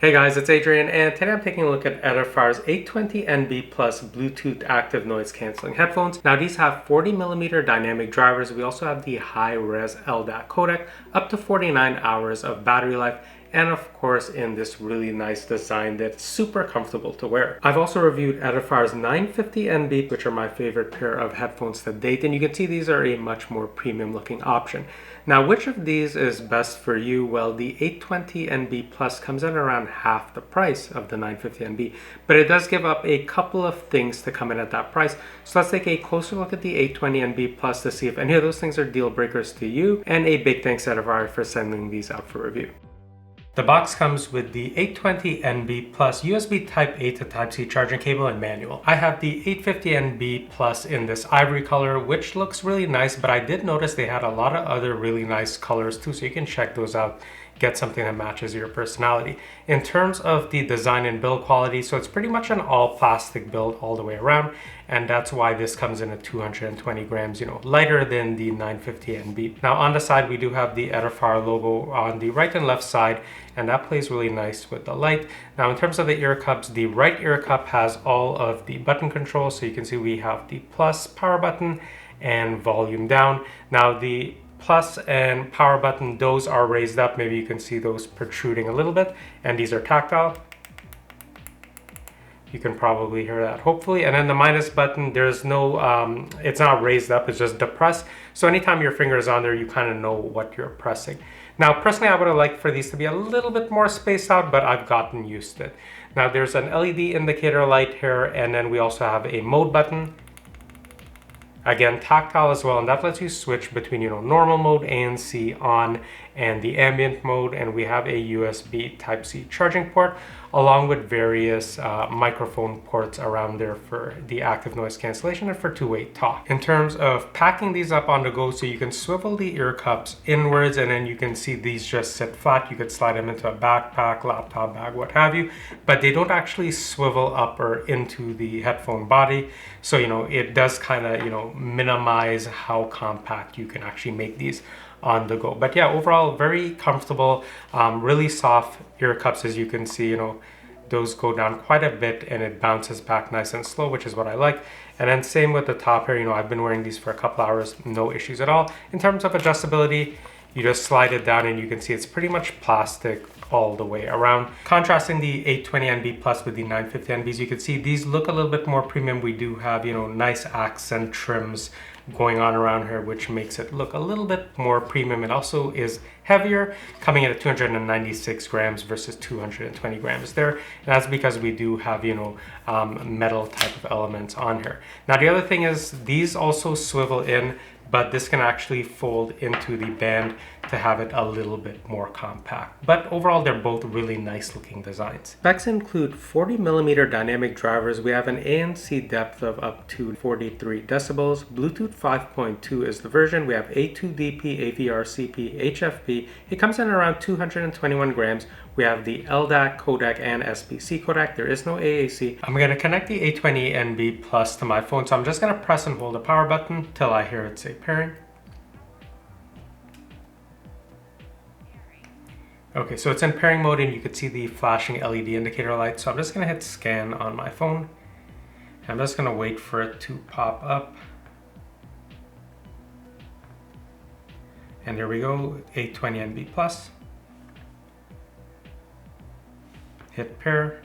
Hey guys, it's Adrian, and today I'm taking a look at Edifier's W820NB Plus Bluetooth active noise cancelling headphones. Now these have 40mm dynamic drivers. We also have the high-res LDAC codec, up to 49 hours of battery life, and of course in this really nice design that's super comfortable to wear. I've also reviewed Edifier's 950NB, which are my favorite pair of headphones to date, and you can see these are a much more premium looking option. Now, which of these is best for you? Well, the W820NB Plus comes in around half the price of the 950NB, but it does give up a couple of things to come in at that price. So let's take a closer look at the W820NB Plus to see if any of those things are deal breakers to you, and a big thanks to Edifier for sending these out for review. The box comes with the W820NB Plus USB Type-A to Type-C charging cable and manual. I have the W850NB Plus in this ivory color, which looks really nice, but I did notice they had a lot of other really nice colors too, so you can check those out, get something that matches your personality. In terms of the design and build quality, so it's pretty much an all plastic build all the way around, and that's why this comes in at 220 grams, lighter than the 950NB. Now on the side, we do have the Edifier logo on the right and left side, and that plays really nice with the light. Now in terms of the ear cups, the right ear cup has all of the button controls, so you can see we have the plus power button and volume down. Now the plus and power button, those are raised up. Maybe you can see those protruding a little bit, and these are tactile. You can probably hear that, hopefully. And then the minus button, there's no, it's not raised up, it's just depressed. So anytime your finger is on there, you kind of know what you're pressing. Now, personally, I would have liked for these to be a little bit more spaced out, but I've gotten used to it. Now, there's an LED indicator light here, and then we also have a mode button. Again, tactile as well, and that lets you switch between, normal mode, ANC, on, and the ambient mode, and we have a USB Type-C charging port, along with various microphone ports around there for the active noise cancellation and for two-way talk. In terms of packing these up on the go, so you can swivel the ear cups inwards, and then you can see these just sit flat. You could slide them into a backpack, laptop bag, what have you, but they don't actually swivel up or into the headphone body. So, it does kind of, minimize how compact you can actually make these on the go. But yeah, overall very comfortable, really soft ear cups. As you can see, those go down quite a bit and it bounces back nice and slow, which is what I like. And then same with the top here, I've been wearing these for a couple hours, no issues at all. In terms of adjustability, you just slide it down and you can see it's pretty much plastic all the way around. Contrasting the W820NB Plus with the 950NBs, you can see these look a little bit more premium. We do have, nice accent trims going on around here, which makes it look a little bit more premium. It also is heavier, coming in at 296 grams versus 220 grams there. And that's because we do have, metal type of elements on here. Now, the other thing is these also swivel in, but this can actually fold into the band to have it a little bit more compact. But overall, they're both really nice looking designs. Specs include 40mm dynamic drivers. We have an ANC depth of up to 43 decibels. Bluetooth 5.2 is the version. We have A2DP, AVRCP, HFP. It comes in around 221 grams. We have the LDAC Codec and SBC codec. There is no AAC. I'm going to connect the W820NB Plus to my phone, so I'm just going to press and hold the power button till I hear it say pairing. Okay, so it's in pairing mode and you can see the flashing LED indicator light. So I'm just going to hit scan on my phone. I'm just going to wait for it to pop up. And there we go, W820NB Plus. Hit pair.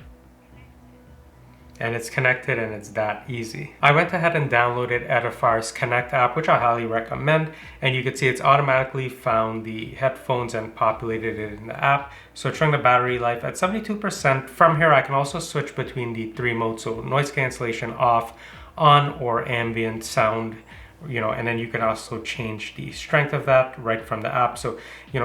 And it's connected and it's that easy. I went ahead and downloaded Edifier's Connect app, which I highly recommend. And you can see it's automatically found the headphones and populated it in the app. So it's showing the battery life at 72%. From here, I can also switch between the three modes. So noise cancellation off, on, or ambient sound. And then you can also change the strength of that right from the app. So,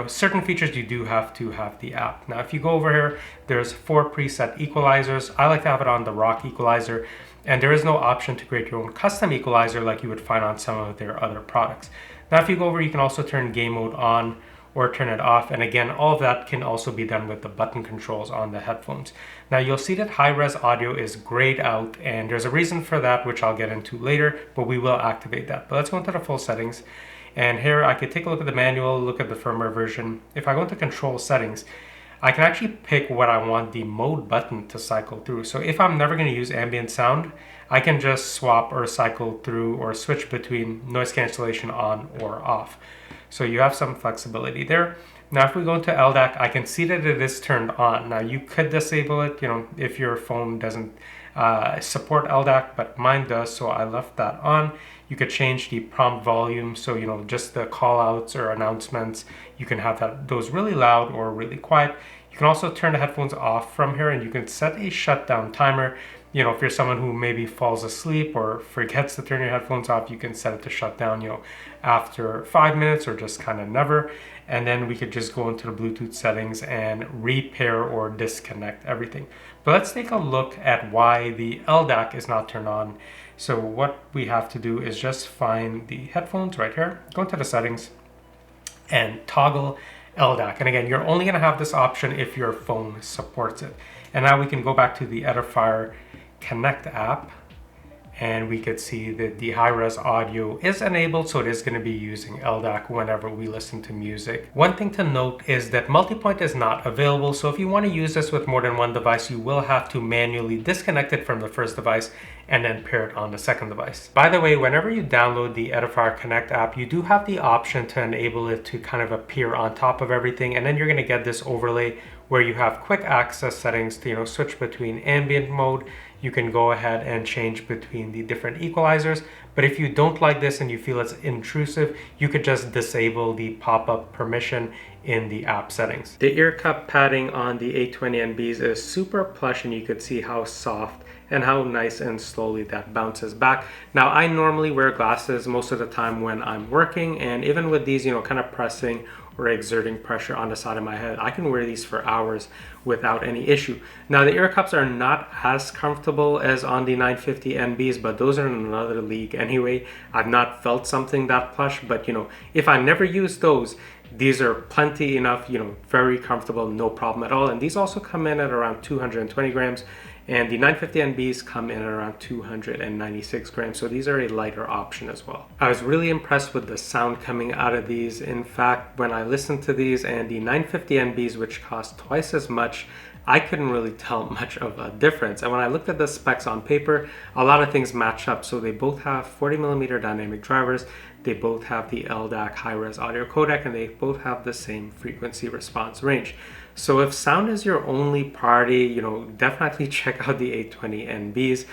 certain features you do have to have the app. Now, if you go over here, there's 4 preset equalizers. I like to have it on the Rock equalizer, and there is no option to create your own custom equalizer like you would find on some of their other products. Now, if you go over, you can also turn game mode on or turn it off. And again, all of that can also be done with the button controls on the headphones. Now you'll see that high-res audio is grayed out, and there's a reason for that, which I'll get into later, but we will activate that. But let's go into the full settings. And here I could take a look at the manual, look at the firmware version. If I go into control settings, I can actually pick what I want the mode button to cycle through. So if I'm never going to use ambient sound, I can just swap or cycle through or switch between noise cancellation on or off. So you have some flexibility there. Now, if we go into LDAC, I can see that it is turned on. Now, you could disable it, if your phone doesn't support LDAC, but mine does, so I left that on. You could change the prompt volume, so just the call outs or announcements, you can have those really loud or really quiet. You can also turn the headphones off from here, and you can set a shutdown timer. If you're someone who maybe falls asleep or forgets to turn your headphones off, you can set it to shut down, after 5 minutes or just kind of never. And then we could just go into the Bluetooth settings and repair or disconnect everything. But let's take a look at why the LDAC is not turned on. So what we have to do is just find the headphones right here, go into the settings and toggle LDAC. And again, you're only gonna have this option if your phone supports it. And now we can go back to the Edifier Connect app, and we could see that the high-res audio is enabled, so it is going to be using LDAC whenever we listen to music. One thing to note is that multipoint is not available, so if you want to use this with more than one device, you will have to manually disconnect it from the first device and then pair it on the second device. By the way, whenever you download the Edifier Connect app, you do have the option to enable it to kind of appear on top of everything, and then you're going to get this overlay where you have quick access settings to switch between ambient mode. You can go ahead and change between the different equalizers. But if you don't like this and you feel it's intrusive, you could just disable the pop-up permission in the app settings. The ear cup padding on the 820NBs is super plush, and you could see how soft and how nice and slowly that bounces back. Now, I normally wear glasses most of the time when I'm working, and even with these, kind of pressing or exerting pressure on the side of my head, I can wear these for hours without any issue. Now, the ear cups are not as comfortable as on the 950NBs, but those are in another league anyway. I've not felt something that plush, but if I never use those, these are plenty enough, very comfortable, no problem at all. And these also come in at around 220 grams. And the 950NBs come in at around 296 grams, so these are a lighter option as well. I was really impressed with the sound coming out of these. In fact, when I listened to these and the 950NBs, which cost twice as much, I couldn't really tell much of a difference. And when I looked at the specs on paper, a lot of things match up. So they both have 40mm dynamic drivers, they both have the LDAC high-res audio codec, and they both have the same frequency response range. So if sound is your only priority, definitely check out the 820NBs.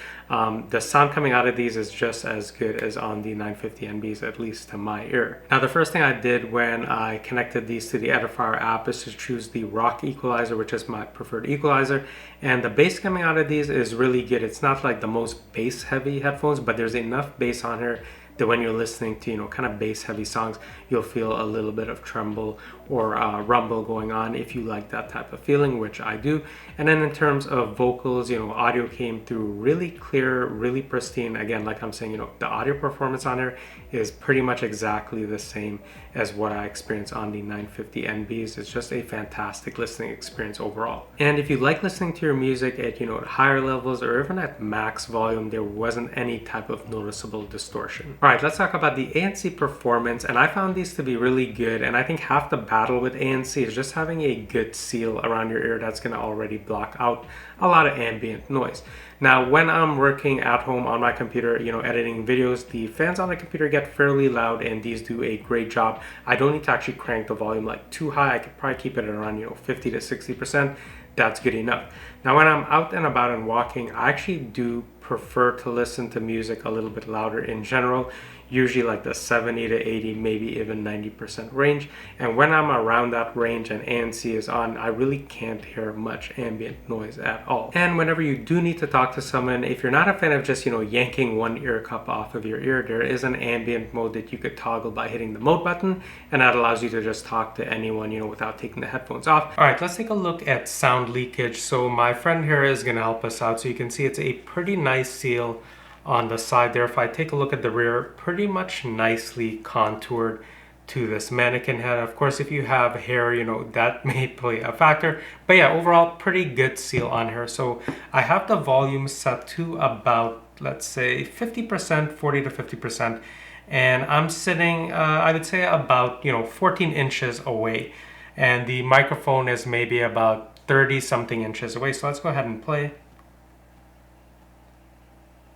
The sound coming out of these is just as good as on the 950NBs, at least to my ear. Now, the first thing I did when I connected these to the Edifier app is to choose the rock equalizer, which is my preferred equalizer. And the bass coming out of these is really good. It's not like the most bass heavy headphones, but there's enough bass on here that when you're listening to kind of bass heavy songs, you'll feel a little bit of tremble or rumble going on if you like that type of feeling, which I do. And then in terms of vocals, audio came through really clear, really pristine. Again, like I'm saying, the audio performance on here is pretty much exactly the same as what I experienced on the 950NBs. It's just a fantastic listening experience overall. And if you like listening to your music at higher levels or even at max volume, there wasn't any type of noticeable distortion. All right, let's talk about the ANC performance, and I found these to be really good. And I think half the battle with ANC is just having a good seal around your ear that's going to already block out a lot of ambient noise. Now, when I'm working at home on my computer, editing videos, the fans on the computer get fairly loud, and these do a great job. I don't need to actually crank the volume like too high. I could probably keep it at around 50 to 60%. That's good enough. Now, when I'm out and about and walking, I actually do prefer to listen to music a little bit louder in general, usually like the 70 to 80, maybe even 90% range. And when I'm around that range and ANC is on, I really can't hear much ambient noise at all. And whenever you do need to talk to someone, if you're not a fan of just, yanking one ear cup off of your ear, there is an ambient mode that you could toggle by hitting the mode button, and that allows you to just talk to anyone, without taking the headphones off. All right, let's take a look at sound leakage. So my friend here is gonna help us out. So you can see it's a pretty nice seal on the side there. If I take a look at the rear, pretty much nicely contoured to this mannequin head. Of course, if you have hair, that may play a factor. But yeah, overall, pretty good seal on here. So I have the volume set to about, let's say, 50%, 40 to 50%. And I'm sitting, I would say about, 14 inches away. And the microphone is maybe about 30 something inches away. So let's go ahead and play.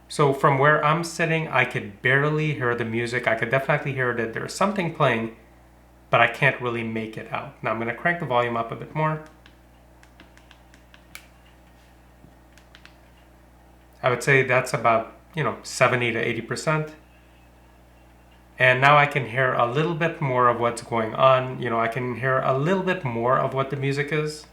So from where I'm sitting, I could barely hear the music. I could definitely hear that there's something playing, but I can't really make it out. Now I'm going to crank the volume up a bit more. I would say that's about, 70 to 80%. And now I can hear a little bit more of what's going on. I can hear a little bit more of what the music is.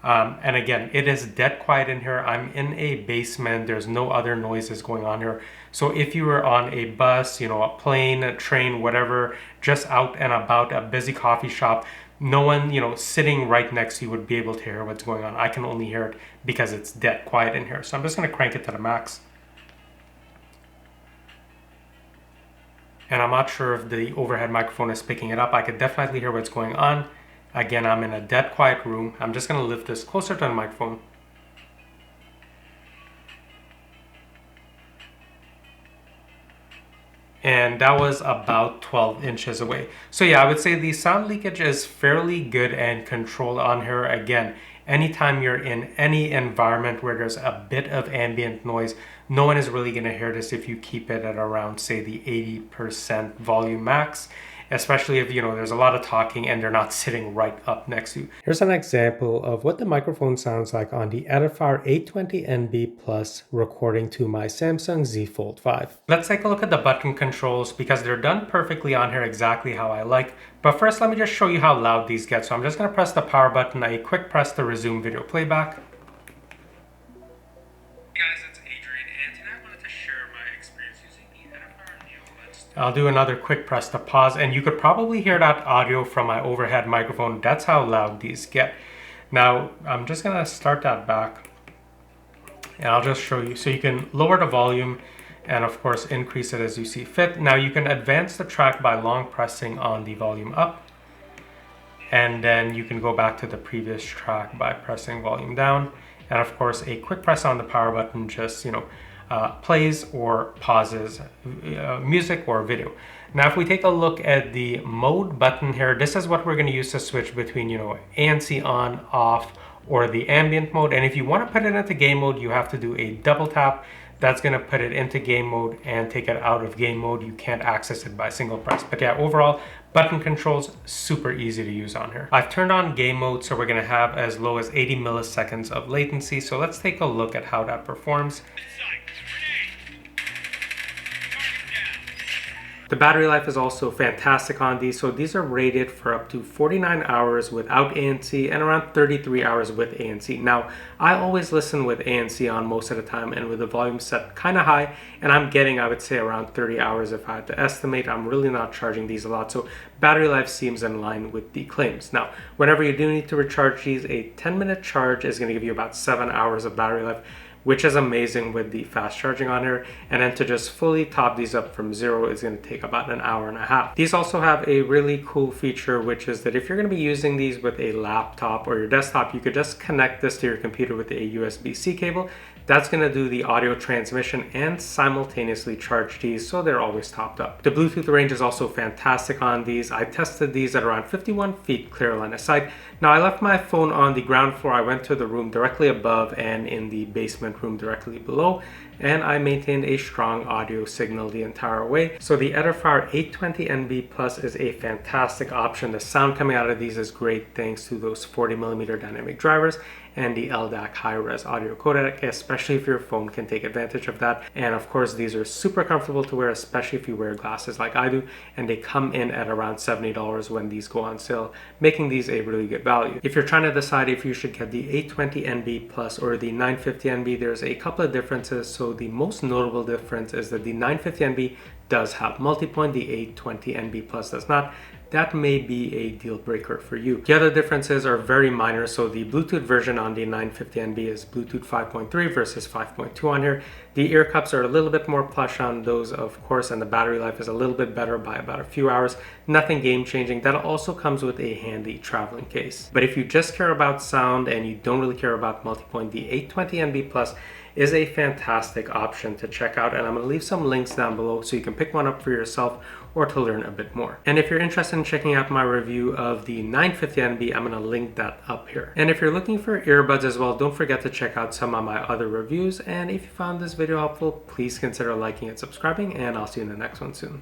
And again, it is dead quiet in here. I'm in a basement. There's no other noises going on here. So if you were on a bus, a plane, a train, whatever, just out and about, a busy coffee shop, no one, sitting right next to you would be able to hear what's going on. I can only hear it because it's dead quiet in here. So I'm just going to crank it to the max. And I'm not sure if the overhead microphone is picking it up. I could definitely hear what's going on. Again, I'm in a dead quiet room. I'm just going to lift this closer to the microphone. And that was about 12 inches away. So yeah, I would say the sound leakage is fairly good and controlled on here. Again, anytime you're in any environment where there's a bit of ambient noise, no one is really going to hear this if you keep it at around, say, the 80% volume max. Especially if, there's a lot of talking and they're not sitting right up next to you. Here's an example of what the microphone sounds like on the Edifier W820NB Plus recording to my Samsung Z Fold 5. Let's take a look at the button controls because they're done perfectly on here exactly how I like. But first, let me just show you how loud these get. So I'm just going to press the power button, a quick press to resume video playback. I'll do another quick press to pause, and you could probably hear that audio from my overhead microphone. That's how loud these get. Now, I'm just gonna start that back, and I'll just show you. So you can lower the volume, and of course, increase it as you see fit. Now you can advance the track by long pressing on the volume up, and then you can go back to the previous track by pressing volume down. And of course, a quick press on the power button just, plays or pauses music or video. Now, if we take a look at the mode button here, this is what we're going to use to switch between, ANC on, off, or the ambient mode. And if you want to put it into game mode, you have to do a double tap. That's going to put it into game mode and take it out of game mode. You can't access it by single press. But yeah, overall, button controls, super easy to use on here. I've turned on game mode, so we're going to have as low as 80 milliseconds of latency. So let's take a look at how that performs. The battery life is also fantastic on these. So these are rated for up to 49 hours without ANC and around 33 hours with ANC. Now, I always listen with ANC on most of the time and with the volume set kind of high, and I'm getting, I would say, around 30 hours if I had to estimate. I'm really not charging these a lot. So battery life seems in line with the claims. Now, whenever you do need to recharge these, a 10-minute charge is going to give you about 7 hours of battery life, which is amazing with the fast charging on here. And then to just fully top these up from zero is going to take about an hour and a half. These also have a really cool feature, which is that if you're going to be using these with a laptop or your desktop, you could just connect this to your computer with a USB-C cable. That's going to do the audio transmission and simultaneously charge these, so they're always topped up. The Bluetooth range is also fantastic on these. I tested these at around 51 feet clear line of sight. Now, I left my phone on the ground floor. I went to the room directly above and in the basement room directly below, and I maintained a strong audio signal the entire way. So the Edifier W820NB Plus is a fantastic option. The sound coming out of these is great thanks to those 40mm dynamic drivers and the LDAC high-res audio codec, especially if your phone can take advantage of that. And of course, these are super comfortable to wear, especially if you wear glasses like I do, and they come in at around $70 when these go on sale, making these a really good value. If you're trying to decide if you should get the W820NB Plus or the 950NB, there's a couple of differences. So the most notable difference is that the 950NB does have multi-point, the W820NB Plus does not. That may be a deal breaker for you. The other differences are very minor. So the Bluetooth version on the 950NB is Bluetooth 5.3 versus 5.2 on here. The ear cups are a little bit more plush on those, of course, and the battery life is a little bit better by about a few hours. Nothing game changing. That also comes with a handy traveling case. But if you just care about sound and you don't really care about multi-point, the W820NB Plus is a fantastic option to check out, and I'm going to leave some links down below so you can pick one up for yourself or to learn a bit more. And if you're interested in checking out my review of the 950NB, I'm going to link that up here. And if you're looking for earbuds as well, don't forget to check out some of my other reviews. And if you found this video helpful, please consider liking and subscribing, and I'll see you in the next one soon.